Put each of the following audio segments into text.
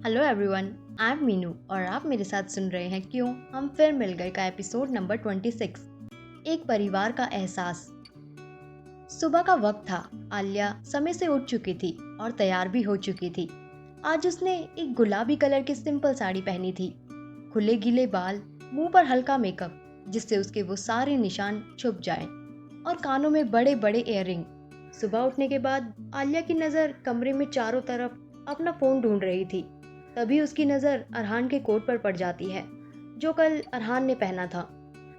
Hello everyone, I am Meenu और आप मेरे साथ सुन रहे हैं क्यों हम फिर मिल गए का एपिसोड नंबर 26। एक परिवार का एहसास। सुबह का वक्त था। आलिया समय से उठ चुकी थी और तैयार भी हो चुकी थी। आज उसने एक गुलाबी कलर की सिंपल साड़ी पहनी थी। खुले गीले बाल, मुंह पर हल्का मेकअप जिससे उसके वो सारे निशान छुप जाएं, और कानों में बड़े बड़े इयररिंग। सुबह उठने के बाद आलिया की नज़र कमरे में चारों तरफ अपना फ़ोन ढूंढ रही थी। तभी उसकी नज़र अरहान के कोट पर पड़ जाती है जो कल अरहान ने पहना था।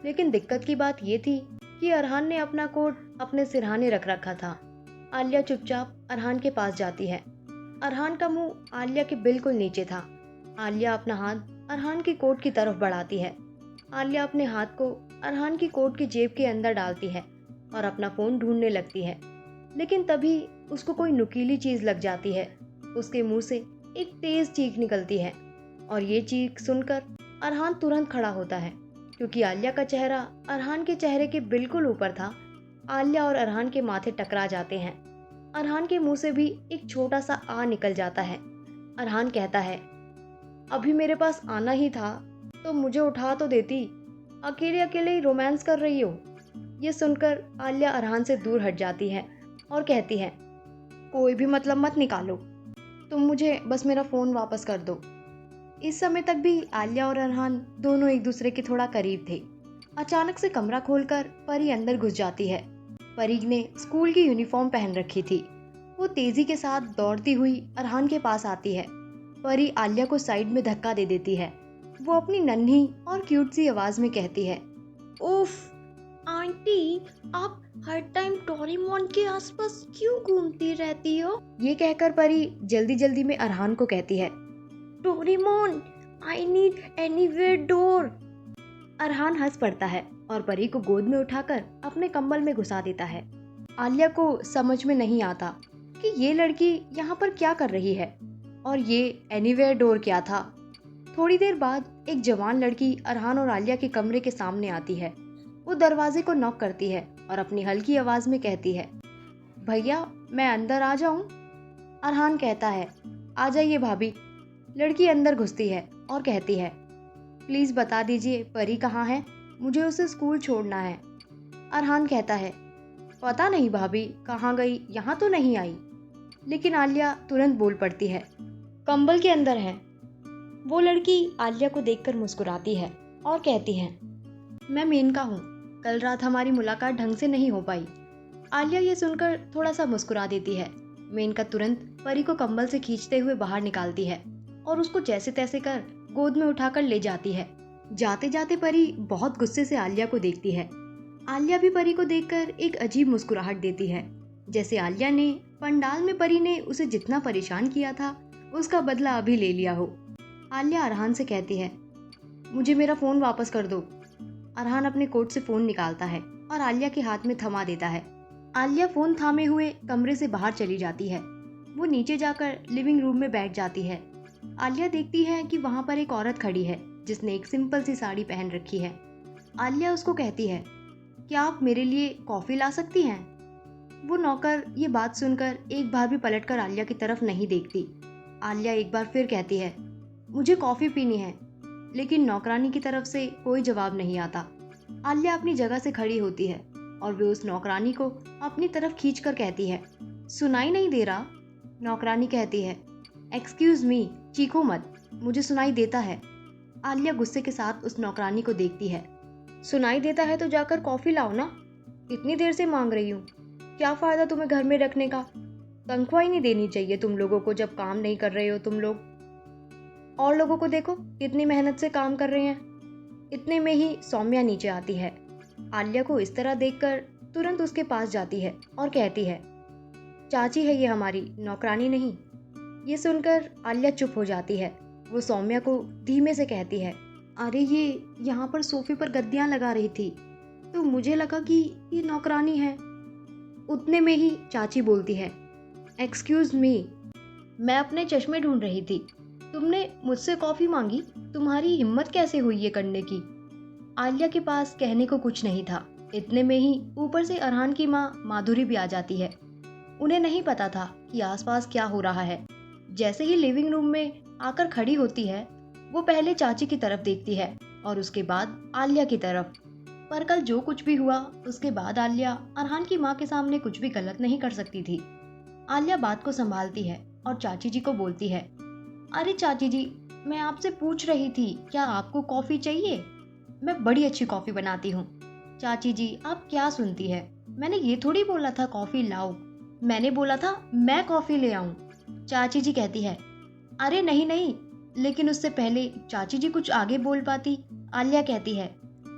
लेकिन दिक्कत की बात ये थी कि अरहान ने अपना कोट अपने सिरहाने रख रखा था। आलिया चुपचाप अरहान के पास जाती है। अरहान का मुंह आलिया के बिल्कुल नीचे था। आलिया अपना हाथ अरहान की कोट की तरफ बढ़ाती है। आलिया अपने हाथ को अरहान की कोट की जेब के अंदर डालती है और अपना फ़ोन ढूंढने लगती है। लेकिन तभी उसको कोई नुकीली चीज़ लग जाती है। उसके मुंह से एक तेज चीख निकलती है और ये चीख सुनकर अरहान तुरंत खड़ा होता है, क्योंकि आलिया का चेहरा अरहान के चेहरे के बिल्कुल ऊपर था। आलिया और अरहान के माथे टकरा जाते हैं। अरहान के मुंह से भी एक छोटा सा आ निकल जाता है। अरहान कहता है, अभी मेरे पास आना ही था तो मुझे उठा तो देती, अकेले अकेले ही रोमांस कर रही हो। ये सुनकर आलिया अरहान से दूर हट जाती है और कहती है, कोई भी मतलब मत निकालो, तुम मुझे बस मेरा फ़ोन वापस कर दो। इस समय तक भी आलिया और अरहान दोनों एक दूसरे के थोड़ा करीब थे। अचानक से कमरा खोलकर परी अंदर घुस जाती है। परी ने स्कूल की यूनिफॉर्म पहन रखी थी। वो तेजी के साथ दौड़ती हुई अरहान के पास आती है। परी आलिया को साइड में धक्का दे देती है। वो अपनी नन्ही और क्यूट सी आवाज में कहती है, उफ, आंटी, आप हर टाइम डोरेमोन के आसपास क्यों घूमती रहती हो? ये कहकर परी जल्दी जल्दी में अरहान को कहती है, Doraemon, I need anywhere door. Arhan हंस पड़ता है और परी को गोद में उठाकर अपने कंबल में घुसा देता है। आलिया को समझ में नहीं आता कि ये लड़की यहाँ पर क्या कर रही है और ये एनीवेयर डोर क्या था। थोड़ी देर बाद एक जवान लड़की अरहान और आलिया के कमरे के सामने आती है। वो दरवाजे को नॉक करती है और अपनी हल्की आवाज में कहती है, भैया, मैं अंदर आ जाऊं? अरहान कहता है, आ जाइए भाभी। लड़की अंदर घुसती है और कहती है, प्लीज बता दीजिए परी कहाँ है, मुझे उसे स्कूल छोड़ना है। अरहान कहता है, पता नहीं भाभी कहाँ गई, यहाँ तो नहीं आई। लेकिन आलिया तुरंत बोल पड़ती है, कंबल के अंदर है। वो लड़की आलिया को देखकर मुस्कुराती है और कहती है, मैं मेनका हूँ, कल रात हमारी मुलाकात ढंग से नहीं हो पाई। आलिया ये सुनकर थोड़ा सा मुस्कुरा देती है। मेनका तुरंत परी को कंबल से खींचते हुए बाहर निकालती है और उसको जैसे तैसे कर गोद में उठाकर ले जाती है। जाते जाते परी बहुत गुस्से से आलिया को देखती है। आलिया भी परी को देखकर एक अजीब मुस्कुराहट देती है, जैसे आलिया ने पंडाल में परी ने उसे जितना परेशान किया था उसका बदला अभी ले लिया हो। आलिया अरहान से कहती है, मुझे मेरा फोन वापस कर दो। अरहान अपने कोट से फोन निकालता है और आलिया के हाथ में थमा देता है। आलिया फोन थामे हुए कमरे से बाहर चली जाती है। वो नीचे जाकर लिविंग रूम में बैठ जाती है। आलिया देखती है कि वहाँ पर एक औरत खड़ी है जिसने एक सिंपल सी साड़ी पहन रखी है। आलिया उसको कहती है, क्या आप मेरे लिए कॉफी ला सकती हैं? वो नौकर ये बात सुनकर एक बार भी पलटकर आलिया की तरफ नहीं देखती। आलिया एक बार फिर कहती है, मुझे कॉफी पीनी है। लेकिन नौकरानी की तरफ से कोई जवाब नहीं आता। आलिया अपनी जगह से खड़ी होती है और वे उस नौकरानी को अपनी तरफ खींचकर कहती है, सुनाई नहीं दे रहा? नौकरानी कहती है, एक्सक्यूज मी, चीखो मत, मुझे सुनाई देता है। आलिया गुस्से के साथ उस नौकरानी को देखती है। सुनाई देता है तो जाकर कॉफी लाओ ना, इतनी देर से मांग रही हूँ। क्या फायदा तुम्हें घर में रखने का? तनख्वाह ही नहीं देनी चाहिए तुम लोगों को जब काम नहीं कर रहे हो तुम लोग। और लोगों को देखो कितनी मेहनत से काम कर रहे हैं। इतने में ही सौम्या नीचे आती है। आलिया को इस तरह देखकर तुरंत उसके पास जाती है और कहती है, चाची है ये हमारी, नौकरानी नहीं। ये सुनकर आलिया चुप हो जाती है। वो सौम्या को धीमे से कहती है, अरे ये यहाँ पर सोफे पर गद्दियाँ लगा रही थी तो मुझे लगा कि ये नौकरानी है। उतने में ही चाची बोलती है, एक्सक्यूज मी, मैं अपने चश्मे ढूंढ रही थी, तुमने मुझसे कॉफी मांगी, तुम्हारी हिम्मत कैसे हुई ये करने की? आलिया के पास कहने को कुछ नहीं था। इतने में ही ऊपर से अरहान की माँ माधुरी भी आ जाती है। उन्हें नहीं पता था कि आसपास क्या हो रहा है। जैसे ही लिविंग रूम में आकर खड़ी होती है, वो पहले चाची की तरफ देखती है और उसके बाद आलिया की तरफ। पर कल जो कुछ भी हुआ, उसके बाद आलिया अरहान की माँ के सामने कुछ भी गलत नहीं कर सकती थी। आलिया बात को संभालती है और चाची जी को बोलती है, अरे चाची जी, मैं आपसे पूछ रही थी, क्या आपको कॉफी चाहिए? मैं बड़ी अच्छी कॉफी बनाती हूँ। चाची जी, आप क्या सुनती है? मैंने ये थोड़ी बोला था कॉफी लाओ, मैंने बोला था मैं कॉफी ले आऊं। चाची जी कहती है, अरे नहीं नहीं। लेकिन उससे पहले चाची जी कुछ आगे बोल पाती, आलिया कहती है,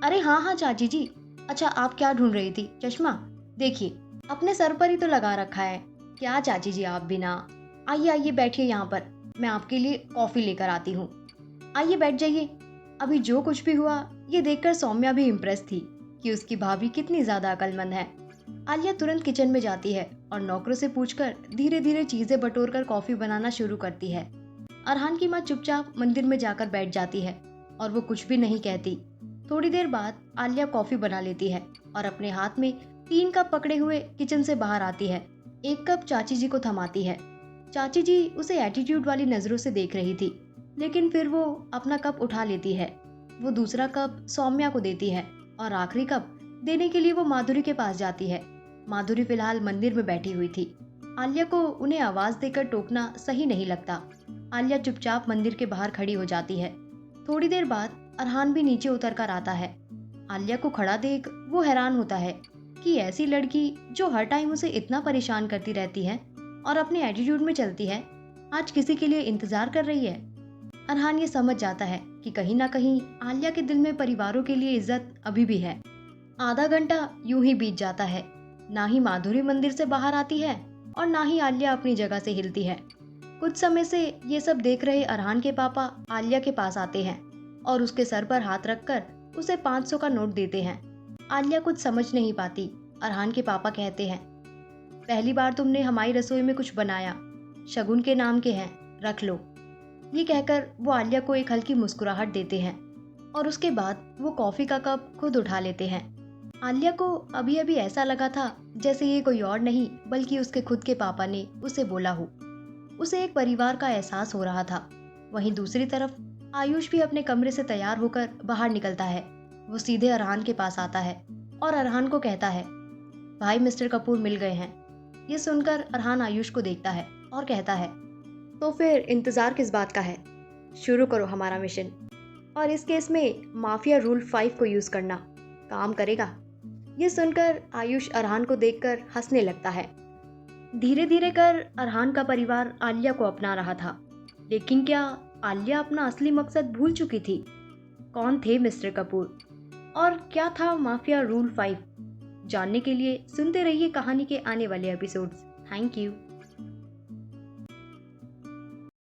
अरे हाँ हाँ चाची जी। अच्छा, आप क्या ढूंढ रही थी? चश्मा? देखिए, अपने सर पर ही तो लगा रखा है। क्या चाची जी, आप बिना? आइए आइए बैठिए यहाँ पर, मैं आपके लिए कॉफी लेकर आती हूँ। आइए बैठ जाइए। अभी जो कुछ भी हुआ, ये देखकर सौम्या भी इम्प्रेस थी कि उसकी भाभी कितनी ज्यादा अकलमंद है। आलिया तुरंत किचन में जाती है और नौकरों से पूछकर धीरे धीरे चीजें बटोरकर कॉफी बनाना शुरू करती है। अरहान की माँ चुपचाप मंदिर में जाकर बैठ जाती है और वो कुछ भी नहीं कहती। थोड़ी देर बाद आलिया कॉफी बना लेती है और अपने हाथ में 3 कप पकड़े हुए किचन से बाहर आती है। एक कप चाची जी को थमाती है। चाची जी उसे एटीट्यूड वाली नजरों से देख रही थी, लेकिन फिर वो अपना कप उठा लेती है। वो दूसरा कप सौम्या को देती है और आखिरी कप देने के लिए वो माधुरी के पास जाती है। माधुरी फिलहाल मंदिर में बैठी हुई थी। आलिया को उन्हें आवाज देकर टोकना सही नहीं लगता। आलिया चुपचाप मंदिर के बाहर खड़ी हो जाती है। थोड़ी देर बाद अरहान भी नीचे उतर कर आता है। आलिया को खड़ा देख वो हैरान होता है कि ऐसी लड़की जो हर टाइम उसे इतना परेशान करती रहती है और अपने एटीट्यूड में चलती है, आज किसी के लिए इंतजार कर रही है। अरहान ये समझ जाता है कि कहीं ना कहीं आलिया के दिल में परिवारों के लिए इज्जत अभी भी है। आधा घंटा यूं ही बीत जाता है। ना ही माधुरी मंदिर से बाहर आती है और ना ही आलिया अपनी जगह से हिलती है। कुछ समय से ये सब देख रहे अरहान के पापा आलिया के पास आते हैं और उसके सर पर हाथ रखकर उसे 500 का नोट देते हैं। आलिया कुछ समझ नहीं पाती। अरहान के पापा कहते हैं, पहली बार तुमने हमारी रसोई में कुछ बनाया, शगुन के नाम के हैं, रख लो। ये कहकर वो आलिया को एक हल्की मुस्कुराहट देते हैं और उसके बाद वो कॉफी का कप खुद उठा लेते हैं। आलिया को अभी अभी ऐसा लगा था जैसे ये कोई और नहीं बल्कि उसके खुद के पापा ने उसे बोला हो। उसे एक परिवार का एहसास हो रहा था। वहीं दूसरी तरफ आयुष भी अपने कमरे से तैयार होकर बाहर निकलता है। वो सीधे अरहान के पास आता है और अरहान को कहता है, भाई मिस्टर कपूर मिल गए हैं। ये सुनकर अरहान आयुष को देखता है और कहता है, तो फिर इंतजार किस बात का है? शुरू करो हमारा मिशन। और इस केस में माफिया रूल 5 को यूज करना काम करेगा। ये सुनकर आयुष अरहान को देखकर हंसने लगता है। धीरे धीरे कर अरहान का परिवार आलिया को अपना रहा था, लेकिन क्या आलिया अपना असली मकसद भूल चुकी थी? कौन थे मिस्टर कपूर और क्या था माफिया रूल 5? जानने के लिए सुनते रहिए कहानी के आने वाले एपिसोड्स। Thank you.